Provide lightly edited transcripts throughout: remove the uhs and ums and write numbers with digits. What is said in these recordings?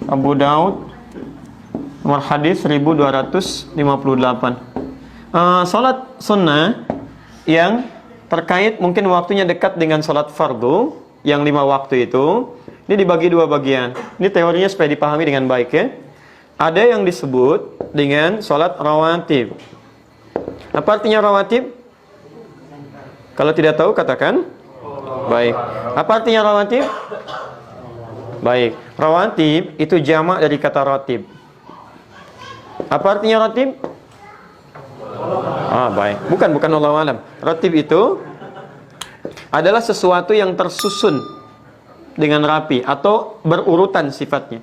Abu Daud, nomor hadis 1258. Salat sunnah yang terkait mungkin waktunya dekat dengan salat fardu yang 5 waktu itu, ini dibagi 2 bagian. Ini teorinya supaya dipahami dengan baik ya. Ada yang disebut dengan salat rawatib. Apa artinya rawatib? Kalau tidak tahu katakan. Baik. Apa artinya rawatib? Baik. Rawatib itu jamak dari kata ratib. Apa artinya ratib? Baik. Bukan Allahu alam. Ratib itu adalah sesuatu yang tersusun dengan rapi atau berurutan sifatnya.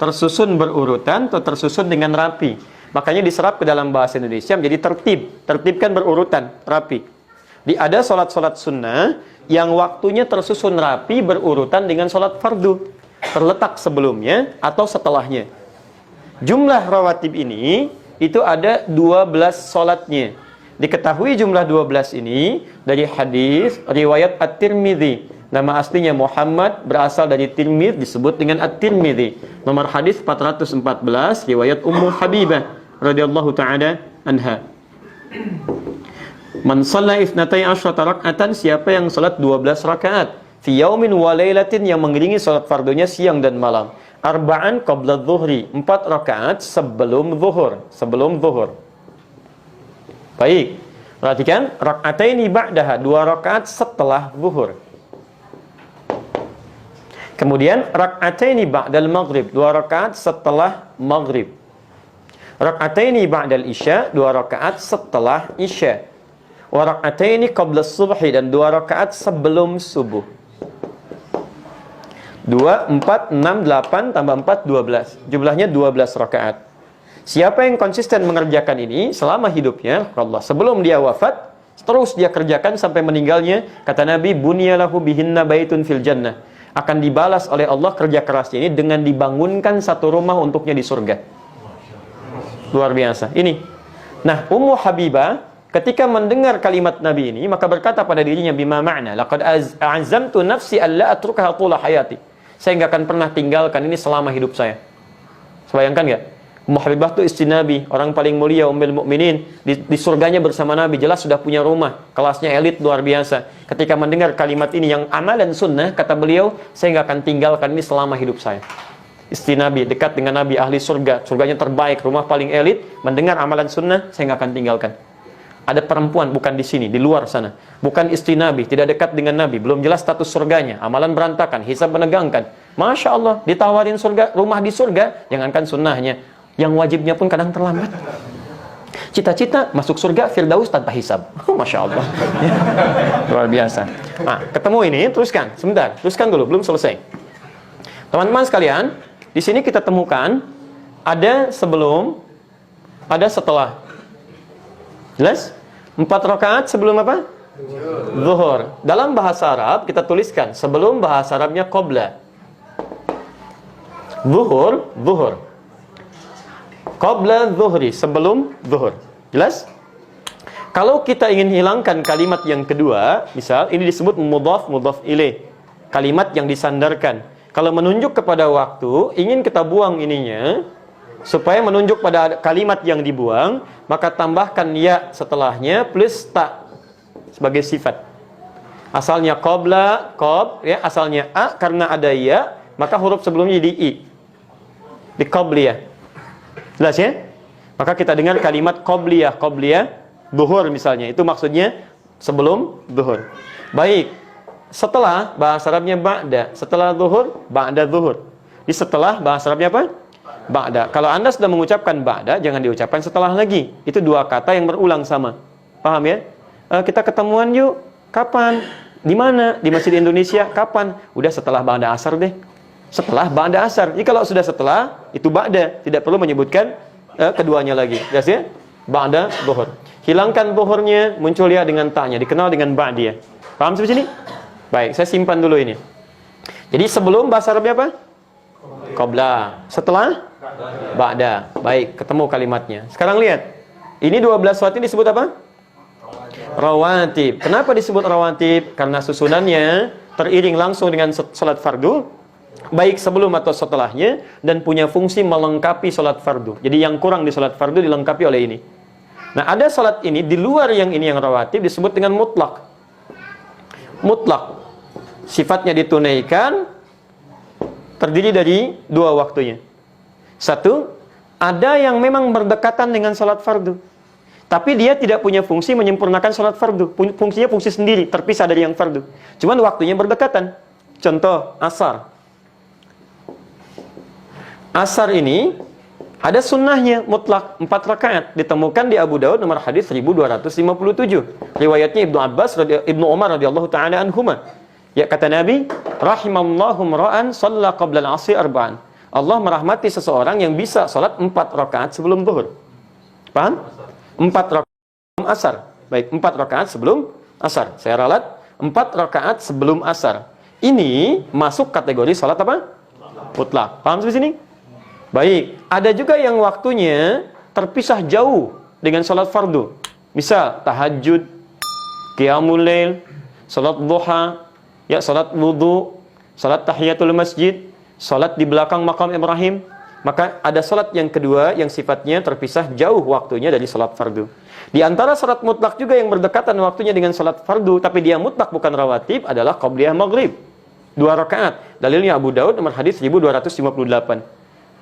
Tersusun berurutan atau tersusun dengan rapi. Makanya diserap ke dalam bahasa Indonesia menjadi tertib. Tertib kan berurutan, rapi. Ada sholat-sholat sunnah yang waktunya tersusun rapi berurutan dengan sholat fardu. Terletak sebelumnya atau setelahnya. Jumlah rawatib ini itu ada 12 sholatnya. Diketahui jumlah 12 ini dari hadis riwayat At-Tirmidzi. Nama aslinya Muhammad, berasal dari Tirmidz, disebut dengan At-Tirmidzi. Nomor hadis 414 riwayat Ummu Habibah radhiyallahu taala anha. Man shalla 12 raka'atan, siapa yang salat 12 rakaat fi yaumin wa lailatin, yang mengiringi salat fardunya siang dan malam. Arba'an qabla dhuhri, 4 rakaat sebelum zuhur. Baik. Perhatikan, raka'ataini ba'daha, 2 rakaat setelah zuhur. Kemudian raka'ataini ba'dal maghrib, 2 rakaat setelah maghrib. Raka'ataini ba'dal isya, 2 rakaat setelah isya. Wa raka'ataini qabla subhi, dan 2 rakaat sebelum subuh. 2, 4, 6, 8 tambah 4, 12. Jumlahnya 12 rakaat. Siapa yang konsisten mengerjakan ini selama hidupnya, Allah, sebelum dia wafat, terus dia kerjakan sampai meninggalnya, kata Nabi, bunyalahu bihinna baitun fil jannah. Akan dibalas oleh Allah kerja kerasnya ini dengan dibangunkan satu rumah untuknya di surga. Luar biasa. Ini. Nah, Ummu Habibah ketika mendengar kalimat Nabi ini, maka berkata pada dirinya, bima ma'na, laqad azamtu nafsi alla atrukaha tula hayati. Saya enggak akan pernah tinggalkan ini selama hidup saya. Bayangkan enggak? Ummu Habibah itu istri Nabi, orang paling mulia, Ummul Mukminin, di surganya bersama Nabi, jelas sudah punya rumah, kelasnya elit luar biasa. Ketika mendengar kalimat ini yang amalan sunnah, kata beliau, saya nggak akan tinggalkan ini selama hidup saya. Istri Nabi, dekat dengan Nabi, ahli surga, surganya terbaik, rumah paling elit, mendengar amalan sunnah, saya nggak akan tinggalkan. Ada perempuan, bukan di sini, di luar sana, bukan istri Nabi, tidak dekat dengan Nabi, belum jelas status surganya, amalan berantakan, hisab menegangkan. Masya Allah, ditawarin surga, rumah di surga, jangankan sunnahnya, yang wajibnya pun kadang terlambat. Cita-cita masuk surga Firdaus tanpa hisab. Masya Allah. Luar biasa. Nah, ketemu ini, teruskan. Sebentar, teruskan dulu, belum selesai. Teman-teman sekalian, di sini kita temukan ada sebelum, ada setelah. Jelas? 4 rakaat sebelum apa? Zuhur. Dalam bahasa Arab kita tuliskan sebelum, bahasa Arabnya qabla. Zuhur. Qabla zuhri, sebelum zuhur. Jelas? Kalau kita ingin hilangkan kalimat yang kedua, misal ini disebut mudhaf ilaih, kalimat yang disandarkan. Kalau menunjuk kepada waktu, ingin kita buang ininya supaya menunjuk pada kalimat yang dibuang, maka tambahkan ya setelahnya plus ta sebagai sifat. Asalnya qabla, ya, asalnya a, karena ada ya, maka huruf sebelumnya di i. Di qabliyah. Jelas ya? Maka kita dengar kalimat qabliyah zuhur misalnya. Itu maksudnya sebelum zuhur. Baik. Setelah, bahasa Arabnya ba'da. Setelah zuhur, ba'da zuhur. Di setelah, bahasa Arabnya apa? Ba'da. Kalau Anda sudah mengucapkan ba'da, jangan diucapkan setelah lagi. Itu 2 kata yang berulang sama. Paham ya? Kita ketemuan yuk. Kapan? Di mana? Di Masjid Indonesia. Kapan? Udah setelah ba'da asar deh. Setelah ba'da asar. Jadi kalau sudah setelah, itu ba'da. Tidak perlu menyebutkan keduanya lagi. Jelas ya? Ba'da zuhur. Hilangkan zuhurnya, muncul ya dengan ta'nya. Dikenal dengan ba'diyah. Paham sampai sini? Baik, saya simpan dulu ini. Jadi sebelum, bahasa Arabnya apa? Qabla. Setelah? Ba'da. Baik, ketemu kalimatnya. Sekarang lihat. Ini 12 sholat ini disebut apa? Rawatib. Kenapa disebut rawatib? Karena susunannya teriring langsung dengan sholat fardu baik sebelum atau setelahnya, dan punya fungsi melengkapi sholat fardu. Jadi yang kurang di sholat fardu dilengkapi oleh ini. Nah, ada sholat ini di luar yang ini yang rawatib disebut dengan mutlak. Mutlak, sifatnya ditunaikan, terdiri dari dua waktunya. Satu, ada yang memang berdekatan dengan sholat fardu, tapi dia tidak punya fungsi menyempurnakan sholat fardu. Fungsinya fungsi sendiri, terpisah dari yang fardu. Cuman waktunya berdekatan. Contoh, asar. Asar ini ada sunnahnya mutlak 4 rakaat. Ditemukan di Abu Daud nomor hadis 1257. Riwayatnya Ibnu Umar radhiyallahu taala anhuma. Ya, kata Nabi, rahimallahu ra'an shalla qabla al-'asri arba'an. Allah merahmati seseorang yang bisa salat 4 rakaat sebelum zuhur. Paham? 4 rakaat sebelum asar. Baik, 4 rakaat sebelum asar. Saya ralat 4 rakaat sebelum asar. Ini masuk kategori salat apa? Mutlak. Paham sampai sini? Baik, ada juga yang waktunya terpisah jauh dengan salat fardu. Misal tahajud, qiyamul lail, salat duha, ya, salat wudu, salat tahiyatul masjid, salat di belakang makam Ibrahim. Maka ada salat yang kedua yang sifatnya terpisah jauh waktunya dari salat fardu. Di antara salat mutlak juga yang berdekatan waktunya dengan salat fardu, tapi dia mutlak bukan rawatib, adalah qabliyah maghrib. 2 rakaat. Dalilnya Abu Daud nomor hadis 1258.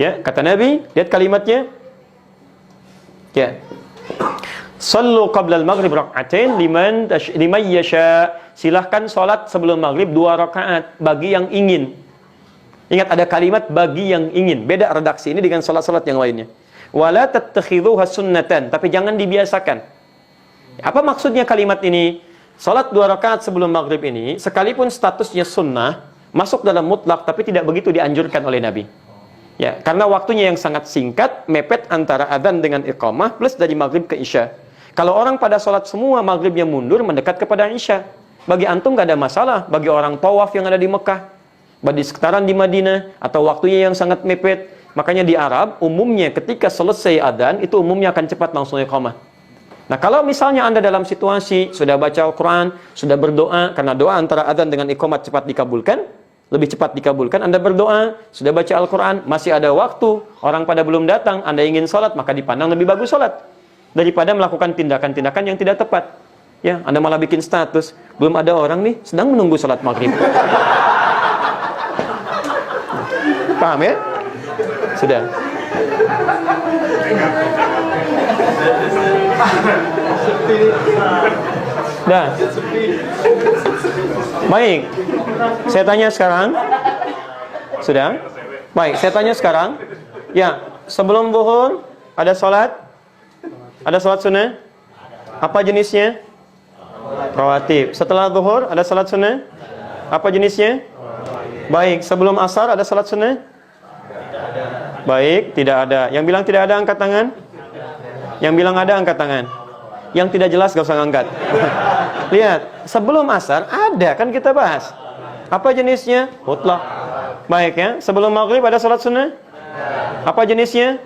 Ya, kata Nabi, lihat kalimatnya. Ya. Sallu qabla al-maghrib rak'atain liman yasha. Silahkan sholat sebelum maghrib 2 rakaat bagi yang ingin. Ingat, ada kalimat bagi yang ingin. Beda redaksi ini dengan sholat-sholat yang lainnya. Wala tattakhidhuha sunnatan, tapi jangan dibiasakan. Apa maksudnya kalimat ini? Sholat 2 rakaat sebelum maghrib ini, sekalipun statusnya sunnah, masuk dalam mutlak, tapi tidak begitu dianjurkan oleh Nabi. Ya, karena waktunya yang sangat singkat, mepet antara adzan dengan iqamah, plus dari maghrib ke isya. Kalau orang pada sholat semua, maghribnya mundur, mendekat kepada isya. Bagi antum gak ada masalah. Bagi orang tawaf yang ada di Mekah, bagi sekitaran di Madinah, atau waktunya yang sangat mepet. Makanya di Arab, umumnya ketika selesai adzan, itu umumnya akan cepat langsung iqamah. Nah, kalau misalnya Anda dalam situasi, sudah baca Al-Quran, sudah berdoa, karena doa antara adzan dengan iqamat cepat dikabulkan, lebih cepat dikabulkan, Anda berdoa, sudah baca Al-Quran, masih ada waktu, orang pada belum datang, Anda ingin sholat, maka dipandang lebih bagus sholat daripada melakukan tindakan-tindakan yang tidak tepat. Ya, Anda malah bikin status, belum ada orang nih, sedang menunggu sholat maghrib. Paham ya? Sudah. Dah. Baik. Saya tanya sekarang. Sudah? Baik, saya tanya sekarang. Ya, sebelum zuhur ada sholat? Ada sholat sunnah? Apa jenisnya? Rawatib. Setelah zuhur ada sholat sunnah? Apa jenisnya? Baik, sebelum asar ada sholat sunnah? Baik, tidak ada. Yang bilang tidak ada angkat tangan? Yang bilang ada angkat tangan? Yang tidak jelas gak usah ngangkat. Lihat, sebelum asar ada, kan kita bahas. Apa jenisnya? Mutlak. Baik ya, sebelum maghrib ada salat sunnah? Apa jenisnya?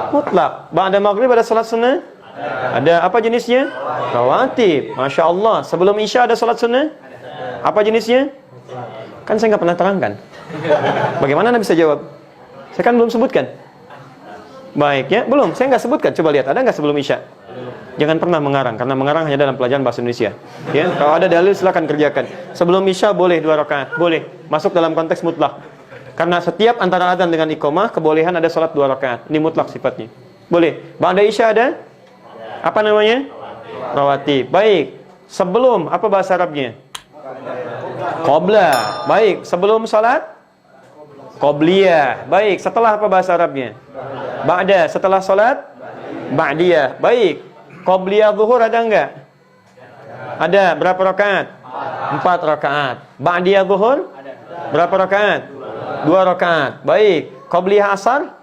Mutlak. Ba'da maghrib ada salat sunnah? Ada. Apa jenisnya? Rawatib. Masya Allah. Sebelum isya ada salat sunnah? Apa jenisnya? Kan saya nggak pernah terangkan. Bagaimana Anda bisa jawab? Saya kan belum sebutkan. Baik ya, belum. Saya nggak sebutkan. Coba lihat, ada nggak sebelum isya? Jangan pernah mengarang, karena mengarang hanya dalam pelajaran bahasa Indonesia. Ya, kalau ada dalil silakan kerjakan. Sebelum isya boleh 2 rakaat, boleh. Masuk dalam konteks mutlak. Karena setiap antara adzan dengan iqamah kebolehan ada salat 2 rakaat. Ini mutlak sifatnya. Boleh. Ba'da isya ada? Apa namanya? Rawatib. Baik. Sebelum apa bahasa Arabnya? Qabla. Baik. Sebelum salat? Qabliyah. Baik. Setelah apa bahasa Arabnya? Ba'da. Setelah salat? Ba'diyah. Baik. Qabliyah zuhur ada enggak? Ada. Berapa rakaat? 4 rakaat. Ba'diyah zuhur? Berapa rakaat? 2 rakaat. Baik. Qabliyah asar?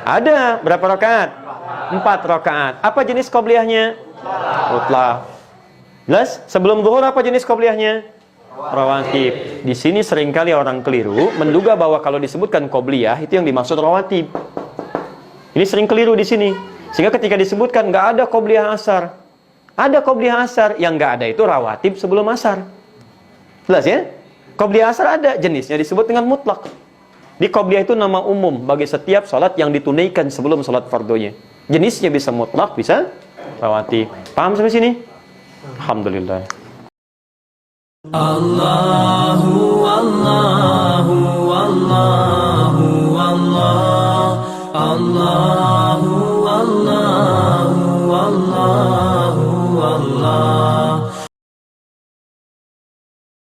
Ada. Berapa rakaat? 4 rakaat. Apa jenis qabliyahnya? Mutlak. Jelas? Sebelum zuhur apa jenis qabliyahnya? Rawatib. Di sini seringkali orang keliru menduga bahwa kalau disebutkan qabliyah itu yang dimaksud rawatib. Ini sering keliru di sini. Sehingga ketika disebutkan nggak ada qabliyah asar. Ada qabliyah asar, yang nggak ada itu rawatib sebelum asar. Jelas ya? Qobliyah asar ada jenisnya disebut dengan mutlak. Di qobliyah itu nama umum bagi setiap salat yang ditunaikan sebelum salat fardunya. Jenisnya bisa mutlak, bisa rawatib. Paham sampai sini? Alhamdulillah. Allahu Allahu Allahu Allah Allahu Allahu Allah